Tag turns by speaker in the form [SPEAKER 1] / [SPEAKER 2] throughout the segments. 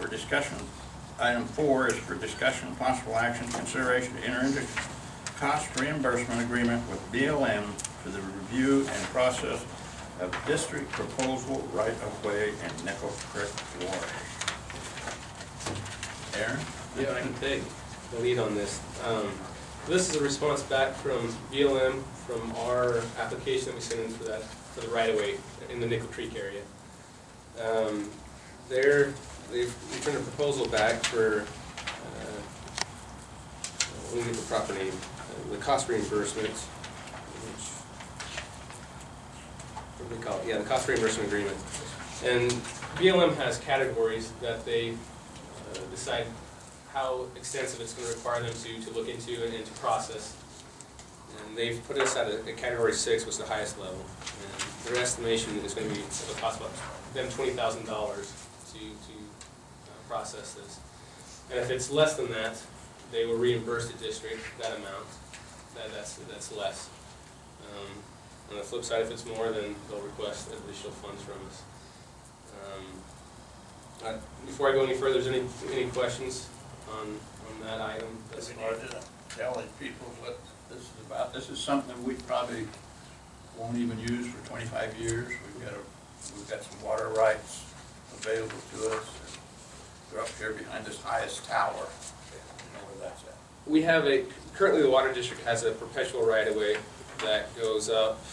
[SPEAKER 1] for discussion. Item 4 is for discussion, possible action, consideration to enter into cost reimbursement agreement with BLM for the review and process of district proposal right-of-way and Nickel Creek Water. Aaron?
[SPEAKER 2] Yeah, I can take the lead on this. This is a response back from BLM from our application that we sent in for the right-of-way in the Nickel Creek area. They've returned a proposal back for, let me get the proper name, the cost reimbursement, what do they call it? Yeah, the cost reimbursement agreement. And BLM has categories that they decide how extensive it's going to require them to look into and to process. And they've put us at a category 6, which is the highest level. And their estimation is going to be, it'll cost about them $20,000 to process this. And if it's less than that, they will reimburse the district that amount. That's less. On the flip side, if it's more, then they'll request additional funds from us. Before I go any further, is there any questions on that item?
[SPEAKER 1] Does it need to tell these people what this is about? This is something we probably won't even use for 25 years. We've got some water rights available to us. They're up here behind this highest tower. You know where that's at.
[SPEAKER 2] We have currently the water district has a perpetual right-of-way that goes up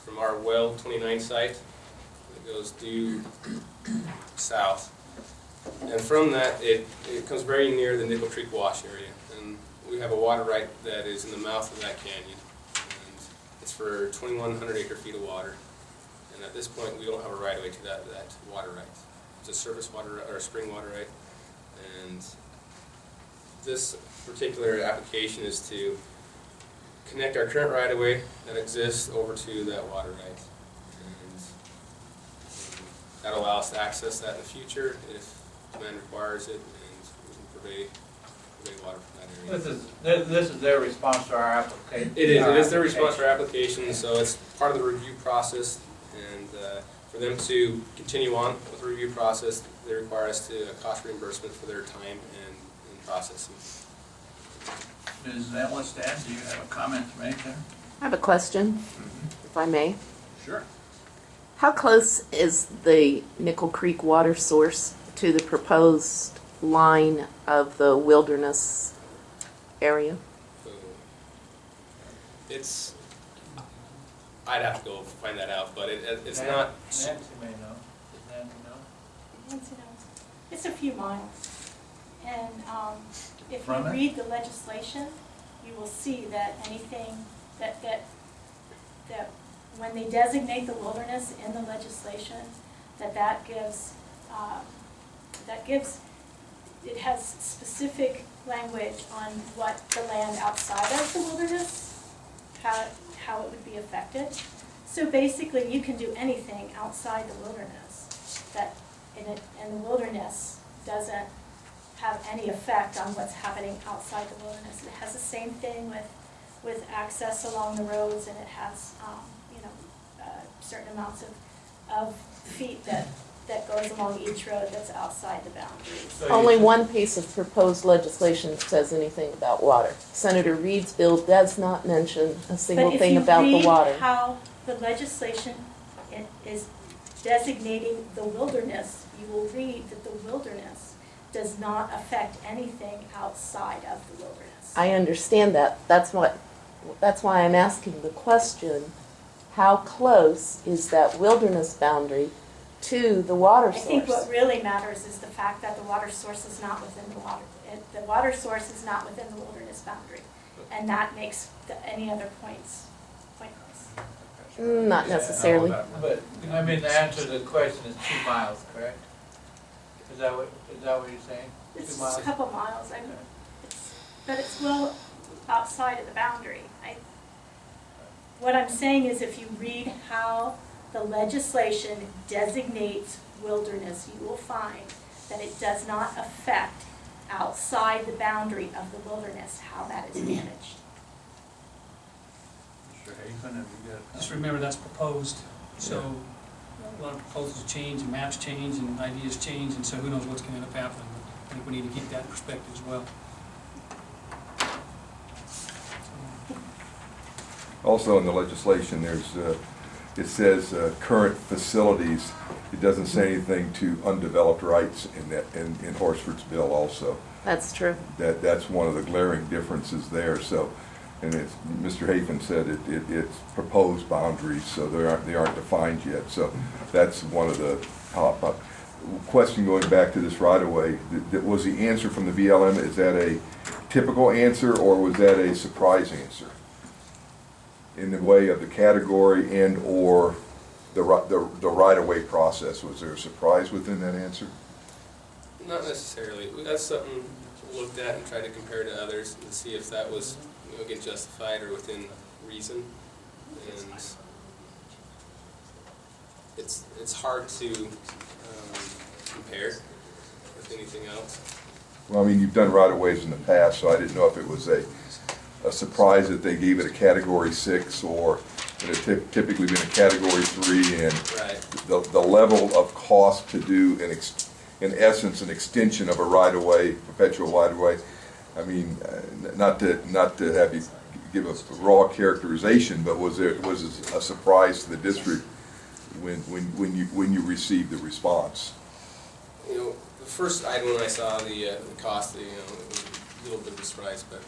[SPEAKER 2] from our well 29 site. It goes due south. And from that, it comes very near the Nickel Creek wash area. And we have a water right that is in the mouth of that canyon. And it's for 2,100 acre-feet of water. And at this point, we don't have a right-of-way to that water right. It's a surface water or a spring water right. And this particular application is to connect our current right-of-way that exists over to that water right. And that will allow us to access that in the future if demand requires it, and we can provide water from that area.
[SPEAKER 3] This is their response to our application.
[SPEAKER 2] It is their response to our application, so it's part of the review process, and for them to continue on with the review process, they require us to cost reimbursement for their time and processing.
[SPEAKER 1] Ms. Elliston, do you have a comment to make there?
[SPEAKER 4] I have a question, if I may.
[SPEAKER 1] Sure.
[SPEAKER 4] How close is the Nickel Creek water source to the proposed line of the wilderness area?
[SPEAKER 2] So it's, I'd have to go find that out, but it's not.
[SPEAKER 3] Nancy may know. Does Nancy know?
[SPEAKER 5] Nancy knows. It's a few miles. And if
[SPEAKER 1] From
[SPEAKER 5] you
[SPEAKER 1] it?
[SPEAKER 5] read the legislation, you will see that anything that when they designate the wilderness in the legislation, that gives it has specific language on what the land outside of the wilderness, how it would be affected. So basically, you can do anything outside the wilderness and the wilderness doesn't have any effect on what's happening outside the wilderness. It has the same thing with access along the roads, and it has certain amounts of feet that goes along each road that's outside the boundaries.
[SPEAKER 3] So
[SPEAKER 4] Only one piece of proposed legislation says anything about water. Senator Reed's bill does not mention a single thing about the water.
[SPEAKER 5] But if you read how the legislation is designating the wilderness, you will read that the wilderness does not affect anything outside of the wilderness.
[SPEAKER 4] I understand that. That's why I'm asking the question, how close is that wilderness boundary to the water source?
[SPEAKER 5] I think what really matters is the fact that the water source is not within the water source is not within the wilderness boundary, and that makes any other points pointless.
[SPEAKER 4] Not necessarily.
[SPEAKER 3] But, I mean, the answer to the question is 2 miles, correct? Is that what you're saying?
[SPEAKER 5] It's
[SPEAKER 3] 2 miles?
[SPEAKER 5] a couple miles, but it's well outside of the boundary. What I'm saying is, if you read how the legislation designates wilderness, you will find that it does not affect outside the boundary of the wilderness how that is managed.
[SPEAKER 1] Mr. Hafen, have you got a
[SPEAKER 6] Just
[SPEAKER 1] comment?
[SPEAKER 6] remember that's proposed, so a lot of proposals change, and maps change, and ideas change, and so who knows what's gonna end up happening. I think we need to keep that in perspective as well.
[SPEAKER 7] Also in the legislation, there's, it says current facilities. It doesn't say anything to undeveloped rights in Horsford's bill also.
[SPEAKER 4] That's true.
[SPEAKER 7] That's one of the glaring differences there. So, and it's, Mr. Hafen said it's proposed boundaries, so they aren't defined yet. So that's one of the top question going back to this right away. Was the answer from the BLM, is that a typical answer or was that a surprise answer? In the way of the category and or the right-of-way process, was there a surprise within that answer?
[SPEAKER 2] Not necessarily. That's something we looked at and tried to compare to others and see if that was, again, justified or within reason. And it's hard to compare with anything else.
[SPEAKER 7] Well, I mean, you've done right-of-ways in the past, so I didn't know if it was a surprise that they gave it a Category 6 or it had typically been a Category 3, and
[SPEAKER 2] Right.
[SPEAKER 7] the level of cost to do, in essence, an extension of a right-of-way, perpetual right-of-way. I mean, not to have you give a raw characterization, but was it a surprise to the district when you received the response?
[SPEAKER 2] You know, the first item when I saw the cost, you know, it was a little bit of a surprise, but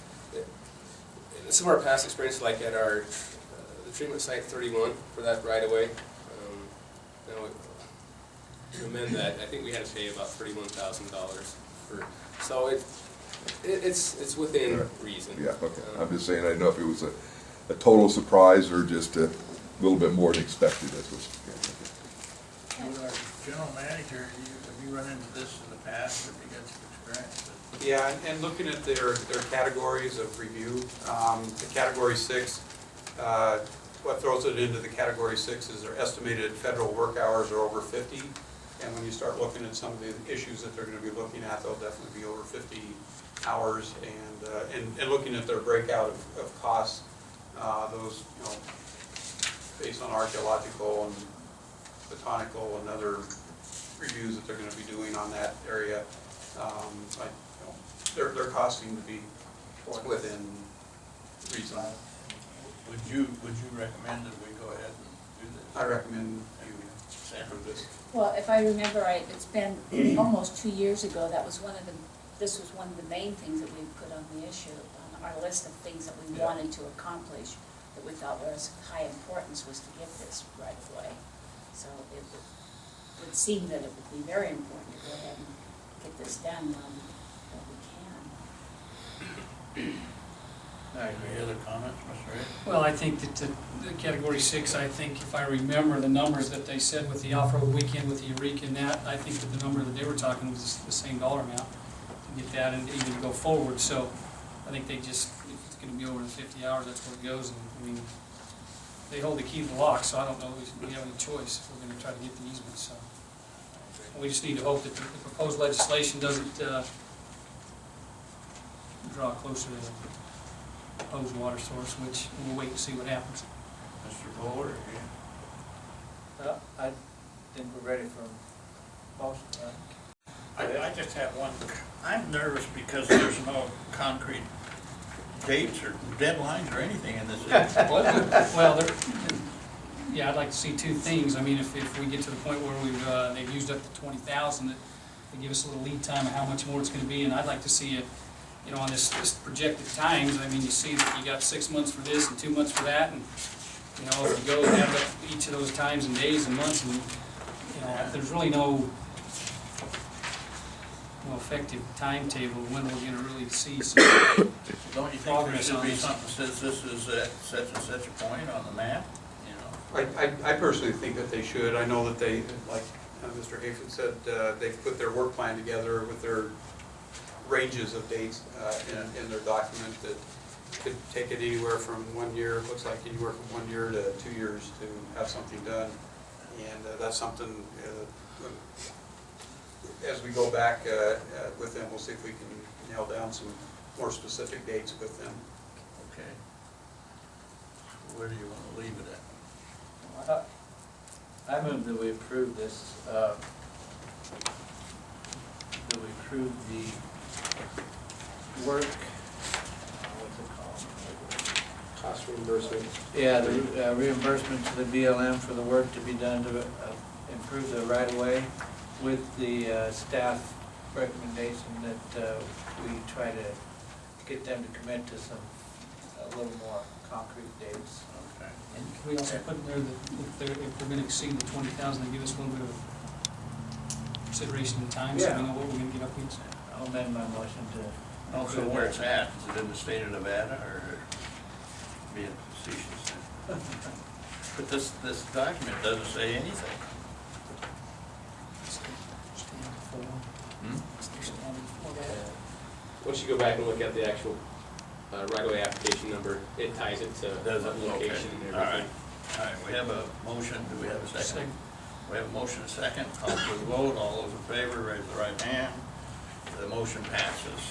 [SPEAKER 2] in some of our past experience, like at our the treatment site 31 for that right away, you know, to amend that, I think we had to pay about $31,000 for. So it's within reason.
[SPEAKER 7] Yeah, okay. I'm just saying, I didn't know if it was a total surprise or just a little bit more than expected. That's what's.
[SPEAKER 1] With our general manager, have you run into this in the past, or have you got some experience?
[SPEAKER 8] Yeah, and looking at their categories of review, the Category 6, what throws it into the Category 6 is their estimated federal work hours are over 50, and when you start looking at some of the issues that they're going to be looking at, they'll definitely be over 50 hours, and looking at their breakout of costs, those, you know, based on archaeological and botanical and other reviews that they're going to be doing on that area, their costs seem to be within reason.
[SPEAKER 1] Would you recommend that we go ahead and do this?
[SPEAKER 8] I recommend you
[SPEAKER 1] Sandra,
[SPEAKER 8] this.
[SPEAKER 9] Well, if I remember right, it's been almost 2 years ago, this was one of the main things that we put on the issue, on our list of things that we wanted to accomplish, that we thought was high importance, was to get this right away. So it would seem that it would be very important to go ahead and get this done when we can.
[SPEAKER 1] Any other comments, Mr. Ray?
[SPEAKER 6] Well, I think that the Category 6, I think if I remember the numbers that they said with the off-road weekend, with the Eureka and that, I think that the number that they were talking was the same dollar amount to get that and even go forward. So I think they just, if it's going to be over the 50 hours, that's where it goes. And I mean, they hold the key to the lock, so I don't know if we have any choice if we're going to try to get the easement. So we just need to hope that the proposed legislation doesn't draw closer to the proposed water source, which we'll wait and see what happens.
[SPEAKER 1] Mr. Bowler?
[SPEAKER 3] I think we're ready for motion, right?
[SPEAKER 1] I just have one. I'm nervous because there's no concrete dates or deadlines or anything in this.
[SPEAKER 6] Well, yeah, I'd like to see two things. I mean, if we get to the point where they've used up to 20,000, that they give us a little lead time of how much more it's going to be, and I'd like to see it, you know, on this projected times. I mean, you see that you got 6 months for this and 2 months for that, and you know, if you go and add up each of those times and days and months, and you know, there's really no effective timetable when we're going to really see some
[SPEAKER 1] Don't you think there
[SPEAKER 6] progress
[SPEAKER 1] should
[SPEAKER 6] on
[SPEAKER 1] be
[SPEAKER 6] this.
[SPEAKER 1] something that says this is at such and such a point on the map, you know?
[SPEAKER 8] I personally think that they should. I know that they, like Mr. Hafen said, they've put their work plan together with their ranges of dates in their document that could take it anywhere from 1 year, it looks like anywhere from 1 year to 2 years to have something done. And that's something, as we go back with them, we'll see if we can nail down some more specific dates with them.
[SPEAKER 1] Okay. Where do you want to leave it at?
[SPEAKER 3] I move that we approve this, that we approve the work, what's it called?
[SPEAKER 2] Cost reimbursement.
[SPEAKER 3] Yeah, the reimbursement to the BLM for the work to be done to improve the right-of-way with the staff recommendation that we try to get them to commit to a little more concrete dates.
[SPEAKER 1] Okay.
[SPEAKER 6] And can we also put in there that if we're gonna exceed the 20,000, they give us a little bit of consideration in time, so we know what we're gonna get up against?
[SPEAKER 3] I'll amend my motion to.
[SPEAKER 1] Also, where it's at, is it in the state of Nevada, or being facetious? But this document doesn't say anything.
[SPEAKER 2] Once you go back and look at the actual right-of-way application number, it ties it to
[SPEAKER 1] Does it?
[SPEAKER 2] location and
[SPEAKER 1] All right.
[SPEAKER 2] everything.
[SPEAKER 1] All right, we have a motion, do we have a second? We have a motion and a second, call for the vote, all those in favor, raise the right hand. The motion passes.